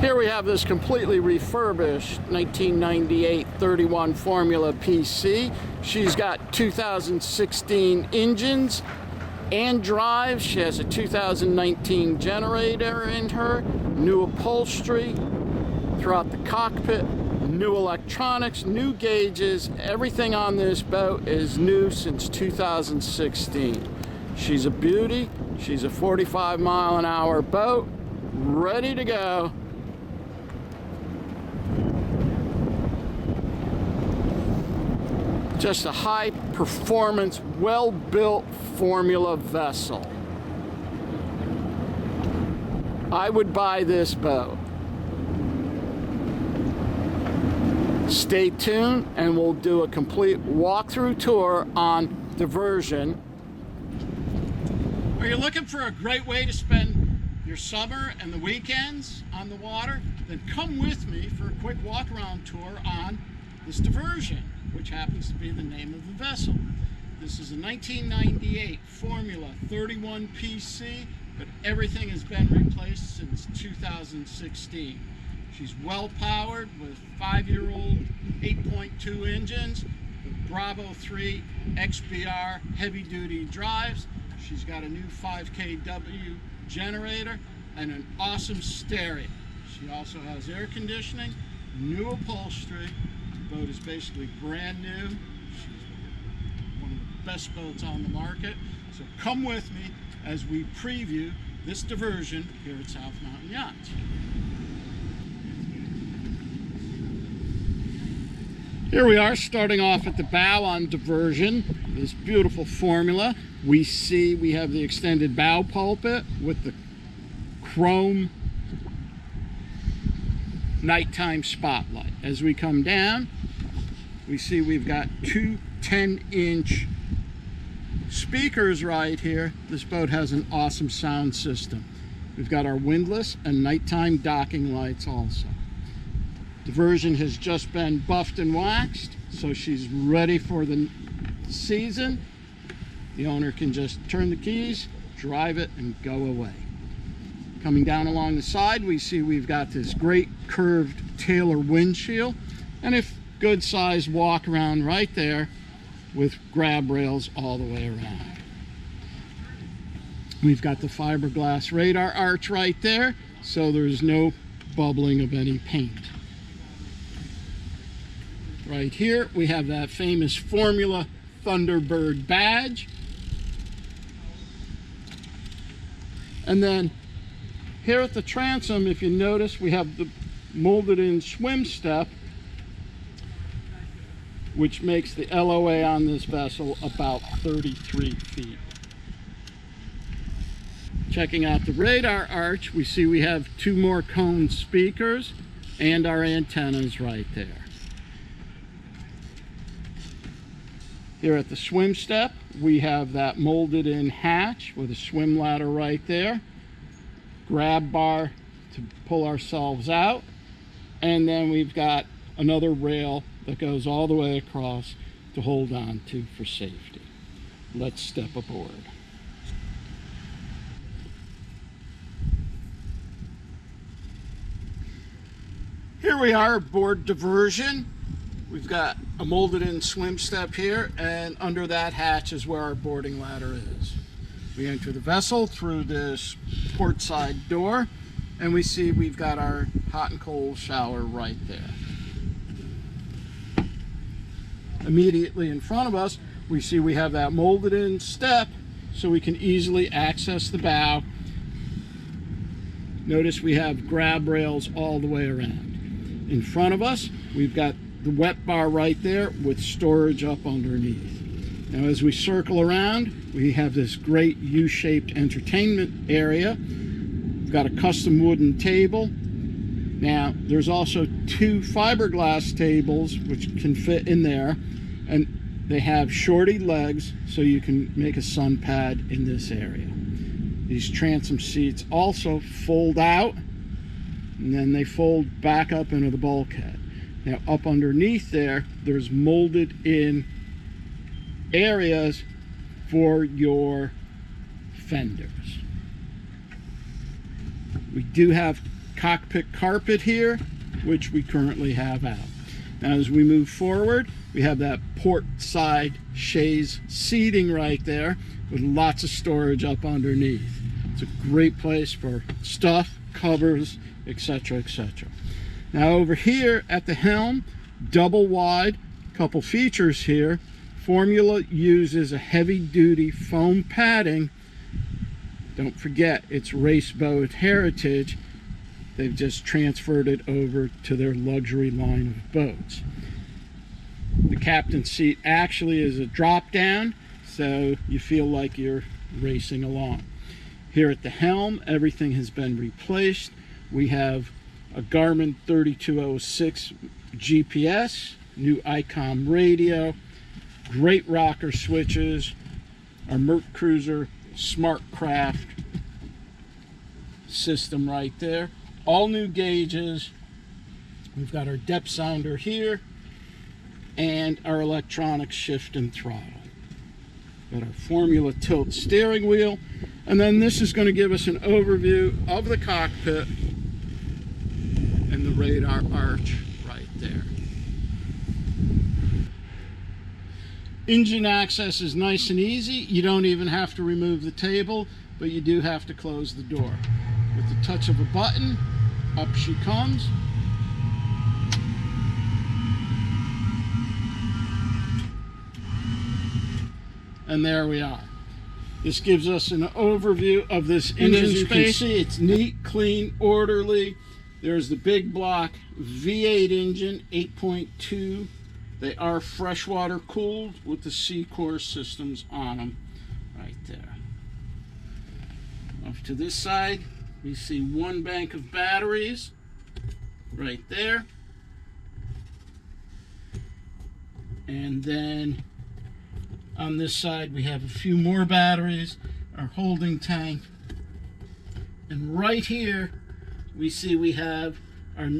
Here we have this completely refurbished 1998 31 Formula PC. She's got 2016 engines and drives. She has a 2019 generator in her, new upholstery throughout the cockpit, new electronics, new gauges. Everything on this boat is new since 2016. She's a beauty. She's a 45-mile-an-hour boat, ready to go. Just a high-performance, well-built Formula vessel. I would buy this boat. Stay tuned and we'll do a complete walkthrough tour on Diversion. Are you looking for a great way to spend your summer and the weekends on the water? Then come with me for a quick walk-around tour on this Diversion, which happens to be the name of the vessel. This is a 1998 Formula 31 PC, but everything has been replaced since 2016. She's well powered with 5-year-old 8.2 engines, with Bravo 3 XBR heavy-duty drives. She's got a new 5 kW generator and an awesome stereo. She also has air conditioning, new upholstery. The boat is basically brand new. She's one of the best boats on the market. So come with me as we preview this Diversion here at South Mountain Yachts. Here we are, starting off at the bow on Diversion, this beautiful Formula. We have the extended bow pulpit with the chrome nighttime spotlight. As we come down, we see we've got two 10-inch speakers right here. This boat has an awesome sound system. We've got our windlass and nighttime docking lights also. Diversion has just been buffed and waxed, so she's ready for the season. The owner can just turn the keys, drive it, and go away. Coming down along the side, we see we've got this great curved Taylor windshield and a good sized walk around right there with grab rails all the way around. We've got the fiberglass radar arch right there, so there's no bubbling of any paint. Right here, we have that famous Formula Thunderbird badge. And then here at the transom, if you notice, we have the molded in swim step, which makes the LOA on this vessel about 33 feet. Checking out the radar arch, we see we have two more cone speakers and our antennas right there. Here at the swim step, we have that molded in hatch with a swim ladder right there, grab bar to pull ourselves out, and then we've got another rail that goes all the way across to hold on to for safety. Let's step aboard. Here we are aboard Diversion. We've got a molded in swim step here, and under that hatch is where our boarding ladder is. We enter the vessel through this port side door, and we see we've got our hot and cold shower right there. Immediately in front of us, we see we have that molded in step so we can easily access the bow. Notice we have grab rails all the way around. In front of us, we've got the wet bar right there with storage up underneath. Now as we circle around, we have this great U-shaped entertainment area. We've got a custom wooden table. Now there's also two fiberglass tables which can fit in there, and they have shorty legs so you can make a sun pad in this area. These transom seats also fold out, and then they fold back up into the bulkhead. Now up underneath there, there's molded in areas for your fenders. We do have cockpit carpet here, which we currently have out. Now as we move forward, we have that port side chaise seating right there with lots of storage up underneath. It's a great place for stuff, covers, etc., etc. Now over here at the helm, double wide, couple features here. Formula uses a heavy-duty foam padding. Don't forget, it's race boat heritage. They've just transferred it over to their luxury line of boats. The captain's seat actually is a drop down, so you feel like you're racing along. Here at the helm, everything has been replaced. We have a Garmin 3206 GPS, new ICOM radio, great rocker switches, our MerCruiser SmartCraft system right there. All new gauges. We've got our depth sounder here and our electronic shift and throttle. Got our Formula tilt steering wheel, and then this is going to give us an overview of the cockpit and the radar arch right there. Engine access is nice and easy. You don't even have to remove the table, but you do have to close the door. With the touch of a button, up she comes. And there we are. This gives us an overview of this engine space. As you can see, it's neat, clean, orderly. There's the big block V8 engine, 8.2. They are freshwater cooled with the C-Core systems on them right there. Off to this side, we see one bank of batteries right there. And then on this side, we have a few more batteries, our holding tank. And right here, we see we have our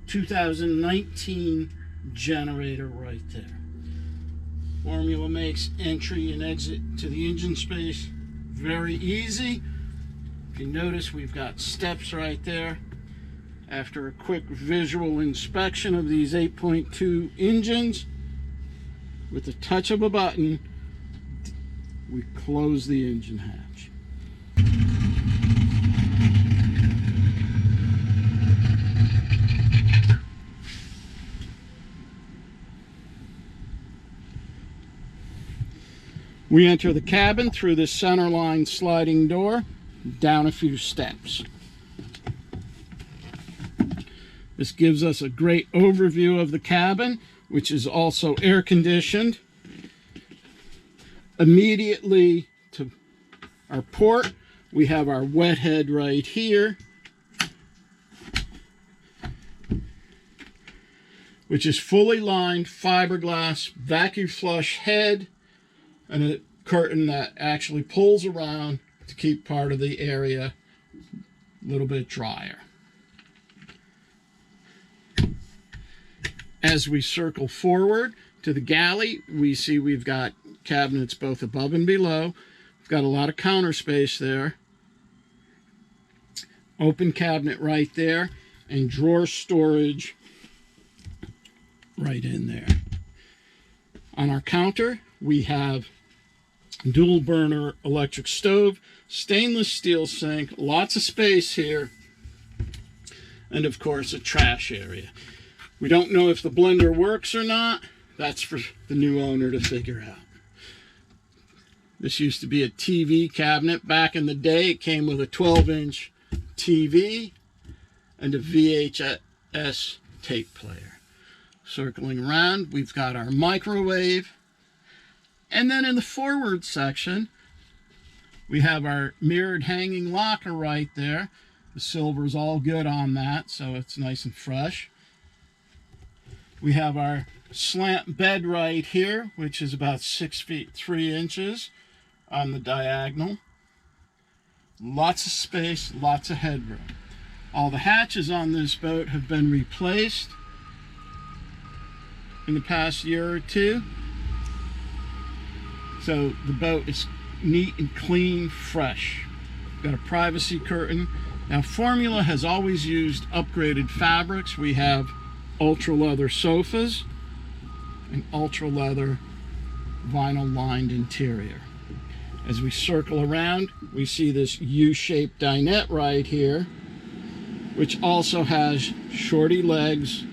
2019 generator right there. Formula makes entry and exit to the engine space very easy. If you notice, we've got steps right there. After a quick visual inspection of these 8.2 engines, with the touch of a button, we close the engine hatch. We enter the cabin through this centerline sliding door, down a few steps. This gives us a great overview of the cabin, which is also air conditioned. Immediately to our port, we have our wet head right here, which is fully lined fiberglass vacuum flush head and a curtain that actually pulls around to keep part of the area a little bit drier. As we circle forward to the galley, we see we've got cabinets both above and below. We've got a lot of counter space there. Open cabinet right there, and drawer storage right in there. On our counter, we have dual burner electric stove, stainless steel sink, lots of space here, and of course a trash area. We don't know if the blender works or not. That's for the new owner to figure out. This used to be a TV cabinet. Back in the day, it came with a 12-inch TV and a VHS tape player. Circling around, we've got our microwave. And then in the forward section, we have our mirrored hanging locker right there. The silver's all good on that, so it's nice and fresh. We have our slant bed right here, which is about 6 feet 3 inches on the diagonal. Lots of space, lots of headroom. All the hatches on this boat have been replaced in the past year or two. So the boat is neat and clean, fresh. Got a privacy curtain Now, Formula has always used upgraded fabrics. We have ultra leather sofas and ultra leather vinyl lined interior. As we circle around, we see this U-shaped dinette right here, which also has shorty legs,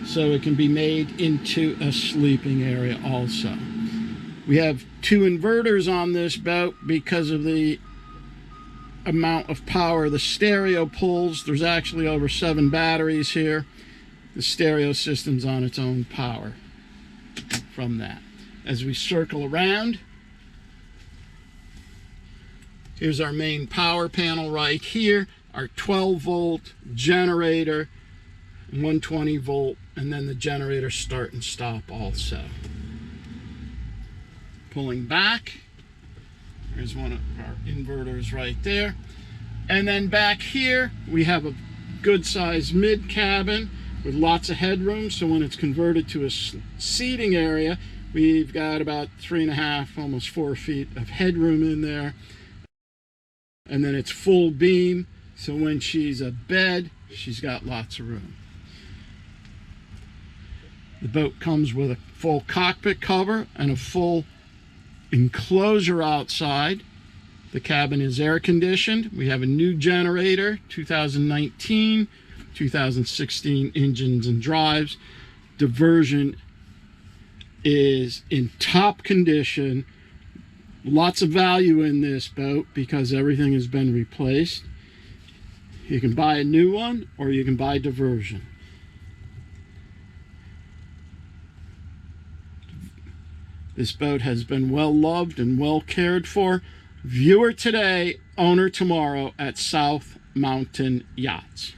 so it can be made into a sleeping area also. We have 2 inverters on this boat because of the amount of power the stereo pulls. There's actually over 7 batteries here. The stereo system's on its own power from that. As we circle around, here's our main power panel right here, our 12-volt generator, 120 volt, and then the generator start and stop also. Pulling back, there's one of our inverters right there. And then back here, we have a good-sized mid-cabin with lots of headroom, so when it's converted to a seating area, we've got about 3.5, almost 4 feet of headroom in there. And then it's full beam, so when she's a bed, she's got lots of room. The boat comes with a full cockpit cover and a full enclosure outside. The cabin is air conditioned. We have a new generator, 2019, 2016 engines and drives. Diversion is in top condition. Lots of value in this boat because everything has been replaced. You can buy a new one or you can buy Diversion. This boat has been well loved and well cared for. Viewer today, owner tomorrow at South Mountain Yachts.